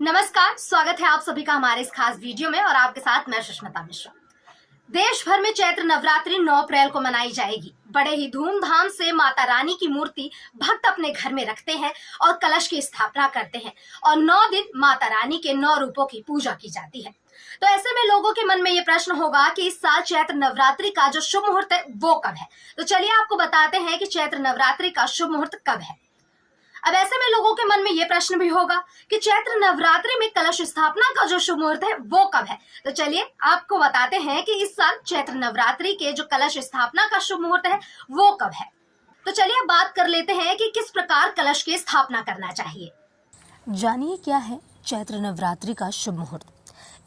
नमस्कार, स्वागत है आप सभी का हमारे इस खास वीडियो में और आपके साथ मैं सुष्मिता मिश्रा। देश भर में चैत्र नवरात्रि 9 अप्रैल को मनाई जाएगी। बड़े ही धूमधाम से माता रानी की मूर्ति भक्त अपने घर में रखते हैं और कलश की स्थापना करते हैं और 9 दिन माता रानी के 9 रूपों की पूजा की जाती है। तो ऐसे में लोगों के मन में ये प्रश्न होगा कि इस साल चैत्र नवरात्रि का जो शुभ मुहूर्त है वो कब है। तो चलिए आपको बताते हैं कि चैत्र नवरात्रि का शुभ मुहूर्त कब है। अब ऐसे में लोगों के मन में यह प्रश्न भी होगा कि चैत्र नवरात्रि में कलश स्थापना का जो शुभ मुहूर्त है वो कब है। तो चलिए आपको बताते हैं कि इस साल चैत्र नवरात्रि के जो कलश स्थापना का शुभ मुहूर्त है वो कब है। तो चलिए बात कर लेते हैं कि किस प्रकार कलश की स्थापना करना चाहिए। जानिए क्या है चैत्र नवरात्रि का शुभ मुहूर्त।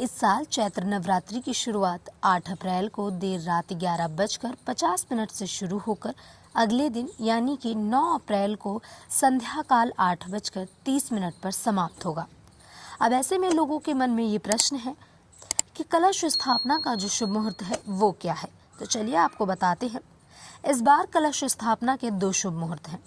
इस साल चैत्र नवरात्रि की शुरुआत 8 अप्रैल को देर रात 11:50 से शुरू होकर अगले दिन यानी कि 9 अप्रैल को संध्या काल 8:30 पर समाप्त होगा। अब ऐसे में लोगों के मन में ये प्रश्न है कि कलश स्थापना का जो शुभ मुहूर्त है वो क्या है। तो चलिए आपको बताते हैं। इस बार कलश स्थापना के 2 शुभ मुहूर्त हैं।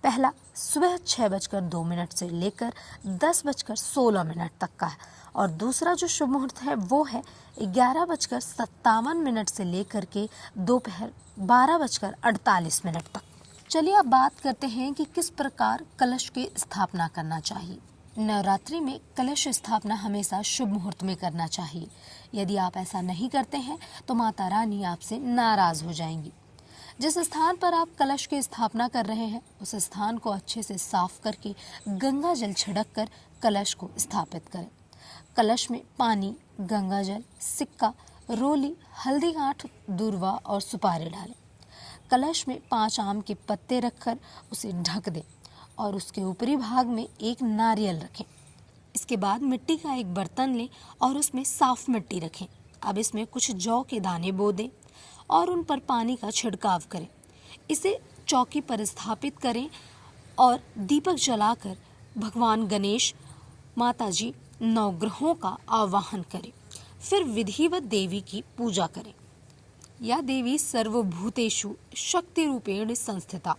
पहला सुबह 6:02 से लेकर 10:16 तक का है और दूसरा जो शुभ मुहूर्त है वो है 11:57 से लेकर के दोपहर 12:48 तक। चलिए अब बात करते हैं कि किस प्रकार कलश की स्थापना करना चाहिए। नवरात्रि में कलश स्थापना हमेशा शुभ मुहूर्त में करना चाहिए। यदि आप ऐसा नहीं करते हैं तो माता रानी आपसे नाराज हो जाएंगी। जिस स्थान पर आप कलश की स्थापना कर रहे हैं उस स्थान को अच्छे से साफ करके गंगा जल छिड़क कर कलश को स्थापित करें। कलश में पानी, गंगा जल, सिक्का, रोली, हल्दी गांठ, दूर्वा और सुपारी डालें। कलश में 5 आम के पत्ते रखकर उसे ढक दें और उसके ऊपरी भाग में एक नारियल रखें। इसके बाद मिट्टी का एक बर्तन लें और उसमें साफ मिट्टी रखें। अब इसमें कुछ जौ के दाने बो दें और उन पर पानी का छिड़काव करें। इसे चौकी पर स्थापित करें और दीपक जलाकर भगवान गणेश, माताजी, नवग्रहों का आवाहन करें। फिर विधिवत देवी की पूजा करें। या देवी सर्वभूतेषु शक्ति रूपेण संस्थिता,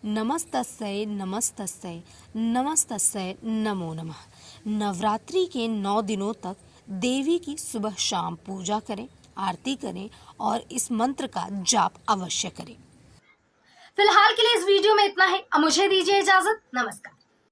नमस्तस्यै नमस्तस्यै नमस्तस्यै नमो नमः। नवरात्रि के 9 दिनों तक देवी की सुबह शाम पूजा करें, आरती करें और इस मंत्र का जाप अवश्य करें। फिलहाल के लिए इस वीडियो में इतना ही। अब मुझे दीजिए इजाजत। नमस्कार।